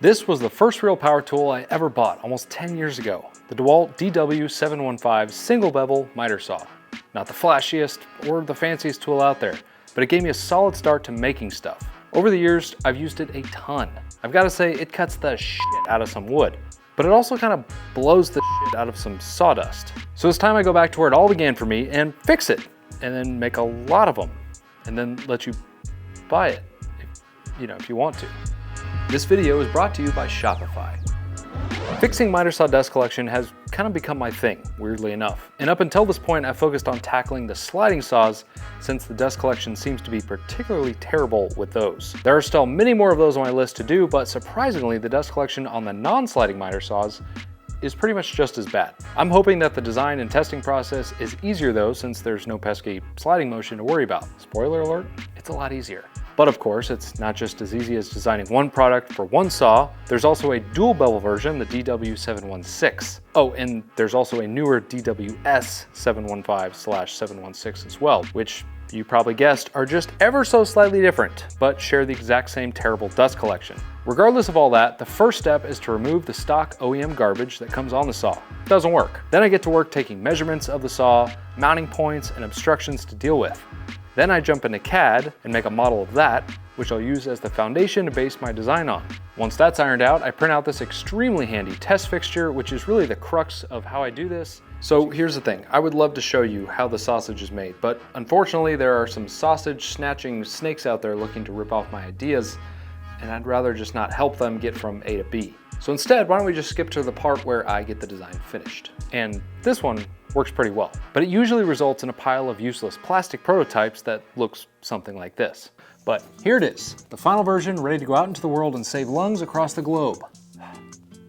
This was the first real power tool I ever bought almost 10 years ago, the DeWalt DW715 single bevel miter saw. Not the flashiest or the fanciest tool out there, but it gave me a solid start to making stuff. Over the years, I've used it a ton. I've got to say, it cuts the shit out of some wood, but it also kind of blows the shit out of some sawdust. So it's time I go back to where it all began for me and fix it, and then make a lot of them, and then let you buy it, if you want to. This video is brought to you by Shopify. Fixing miter saw dust collection has kind of become my thing, weirdly enough. And up until this point, I've focused on tackling the sliding saws since the dust collection seems to be particularly terrible with those. There are still many more of those on my list to do, but surprisingly, the dust collection on the non-sliding miter saws is pretty much just as bad. I'm hoping that the design and testing process is easier though, since there's no pesky sliding motion to worry about. Spoiler alert, it's a lot easier. But of course, it's not just as easy as designing one product for one saw. There's also a dual bevel version, the DW716. Oh, and there's also a newer DWS715/716 as well, which you probably guessed are just ever so slightly different, but share the exact same terrible dust collection. Regardless of all that, the first step is to remove the stock OEM garbage that comes on the saw. It doesn't work. Then I get to work taking measurements of the saw, mounting points, and obstructions to deal with. Then I jump into CAD and make a model of that, which I'll use as the foundation to base my design on. Once that's ironed out, I print out this extremely handy test fixture, which is really the crux of how I do this. So here's the thing, I would love to show you how the sausage is made, but unfortunately there are some sausage snatching snakes out there looking to rip off my ideas, and I'd rather just not help them get from A to B. So instead, why don't we just skip to the part where I get the design finished? And this one works pretty well, but it usually results in a pile of useless plastic prototypes that looks something like this. But here it is, the final version ready to go out into the world and save lungs across the globe.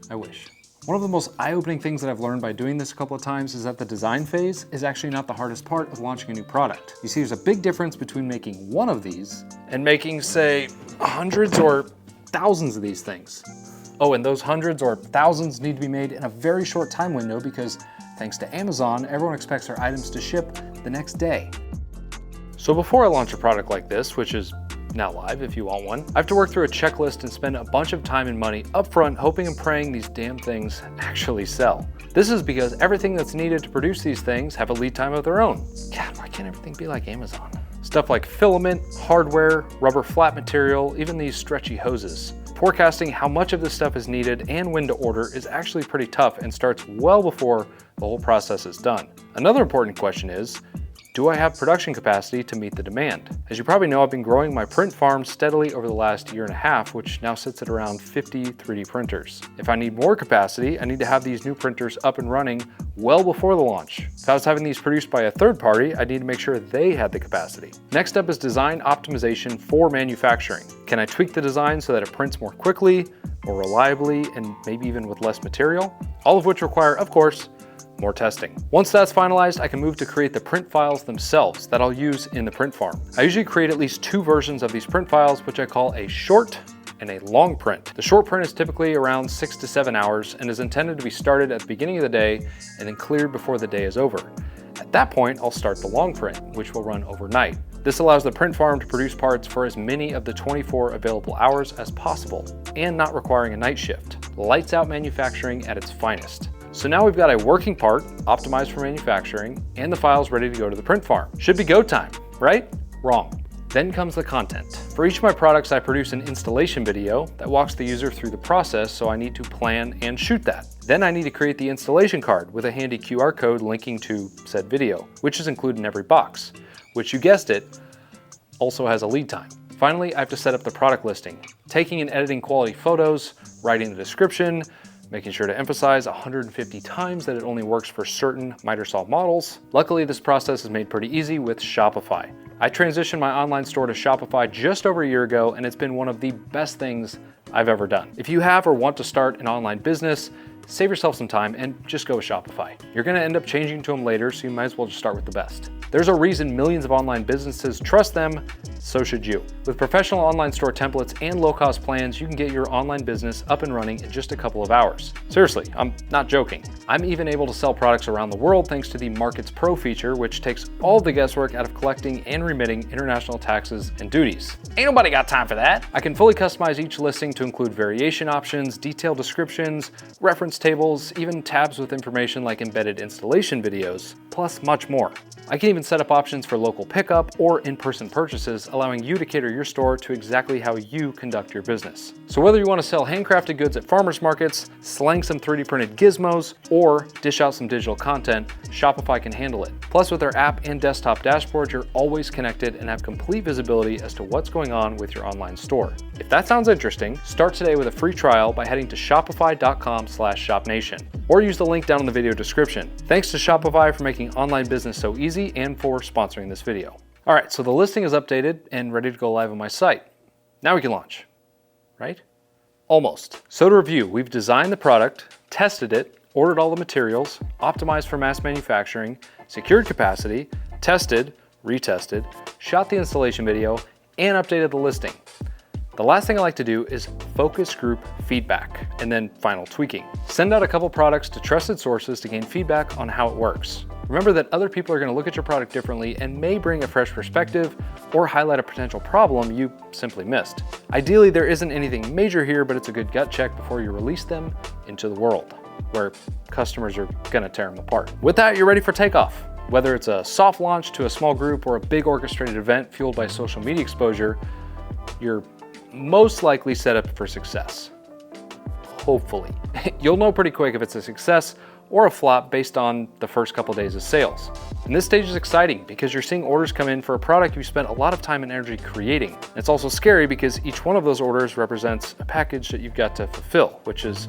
I wish. One of the most eye-opening things that I've learned by doing this a couple of times is that the design phase is actually not the hardest part of launching a new product. You see, there's a big difference between making one of these and making, say, hundreds or thousands of these things. Oh, and those hundreds or thousands need to be made in a very short time window because thanks to Amazon, everyone expects their items to ship the next day. So before I launch a product like this, which is now live if you want one, I have to work through a checklist and spend a bunch of time and money upfront hoping and praying these damn things actually sell. This is because everything that's needed to produce these things have a lead time of their own. God, why can't everything be like Amazon? Stuff like filament, hardware, rubber flat material, even these stretchy hoses. Forecasting how much of this stuff is needed and when to order is actually pretty tough and starts well before the whole process is done. Another important question is, do I have production capacity to meet the demand? As you probably know, I've been growing my print farm steadily over the last year and a half, which now sits at around 50 3D printers. If I need more capacity, I need to have these new printers up and running well before the launch. If I was having these produced by a third party, I need to make sure they had the capacity. Next up is design optimization for manufacturing. Can I tweak the design so that it prints more quickly, more reliably, and maybe even with less material? All of which require, of course, more testing. Once that's finalized, I can move to create the print files themselves that I'll use in the print farm. I usually create at least two versions of these print files, which I call a short and a long print. The short print is typically around 6 to 7 hours and is intended to be started at the beginning of the day and then cleared before the day is over. At that point, I'll start the long print, which will run overnight. This allows the print farm to produce parts for as many of the 24 available hours as possible and not requiring a night shift. Lights out manufacturing at its finest. So now we've got a working part, optimized for manufacturing, and the files ready to go to the print farm. Should be go time, right? Wrong. Then comes the content. For each of my products, I produce an installation video that walks the user through the process, so I need to plan and shoot that. Then I need to create the installation card with a handy QR code linking to said video, which is included in every box, which you guessed it, also has a lead time. Finally, I have to set up the product listing, taking and editing quality photos, writing the description, making sure to emphasize 150 times that it only works for certain miter saw models. Luckily, this process is made pretty easy with Shopify. I transitioned my online store to Shopify just over a year ago, and it's been one of the best things I've ever done. If you have or want to start an online business, save yourself some time and just go with Shopify. You're gonna end up changing to them later, so you might as well just start with the best. There's a reason millions of online businesses trust them so should you. With professional online store templates and low-cost plans, you can get your online business up and running in just a couple of hours. Seriously, I'm not joking. I'm even able to sell products around the world thanks to the Markets Pro feature, which takes all the guesswork out of collecting and remitting international taxes and duties. Ain't nobody got time for that. I can fully customize each listing to include variation options, detailed descriptions, reference tables, even tabs with information like embedded installation videos, plus much more. I can even set up options for local pickup or in-person purchases, allowing you to cater your store to exactly how you conduct your business. So whether you want to sell handcrafted goods at farmers markets, slang some 3D printed gizmos, or dish out some digital content, Shopify can handle it. Plus, with our app and desktop dashboard, you're always connected and have complete visibility as to what's going on with your online store. If that sounds interesting, start today with a free trial by heading to shopify.com/ShopNation, or use the link down in the video description. Thanks to Shopify for making online business so easy and for sponsoring this video. All right, so the listing is updated and ready to go live on my site. Now we can launch, right? Almost. So to review, we've designed the product, tested it, ordered all the materials, optimized for mass manufacturing, secured capacity, tested, retested, shot the installation video, and updated the listing. The last thing I like to do is focus group feedback and then final tweaking. Send out a couple products to trusted sources to gain feedback on how it works. Remember that other people are going to look at your product differently and may bring a fresh perspective or highlight a potential problem you simply missed. Ideally, there isn't anything major here, but it's a good gut check before you release them into the world, where customers are going to tear them apart. With that, you're ready for takeoff. Whether it's a soft launch to a small group or a big orchestrated event fueled by social media exposure, you're most likely set up for success. Hopefully. You'll know pretty quick if it's a success or a flop based on the first couple days of sales. And this stage is exciting because you're seeing orders come in for a product you spent a lot of time and energy creating. It's also scary because each one of those orders represents a package that you've got to fulfill, which is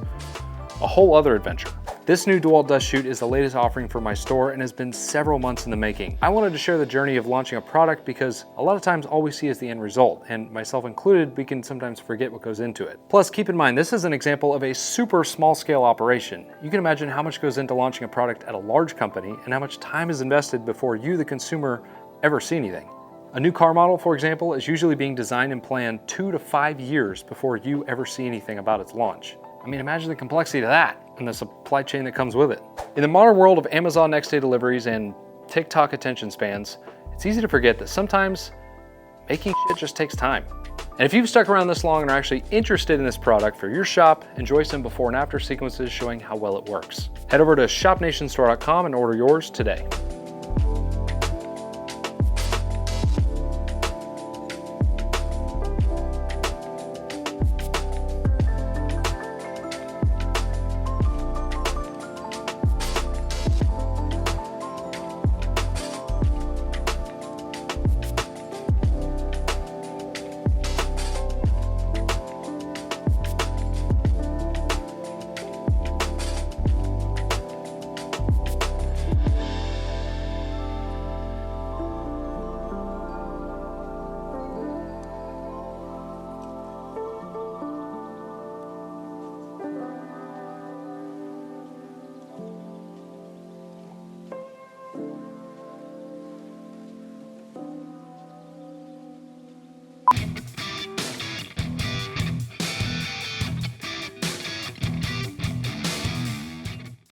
a whole other adventure. This new DeWalt Dust Chute is the latest offering for my store and has been several months in the making. I wanted to share the journey of launching a product because a lot of times all we see is the end result, and myself included, we can sometimes forget what goes into it. Plus, keep in mind, this is an example of a super small scale operation. You can imagine how much goes into launching a product at a large company and how much time is invested before you, the consumer, ever see anything. A new car model, for example, is usually being designed and planned 2 to 5 years before you ever see anything about its launch. I mean, imagine the complexity of that and the supply chain that comes with it. In the modern world of Amazon next day deliveries and TikTok attention spans, it's easy to forget that sometimes making shit just takes time. And if you've stuck around this long and are actually interested in this product for your shop, enjoy some before and after sequences showing how well it works. Head over to shopnationstore.com and order yours today.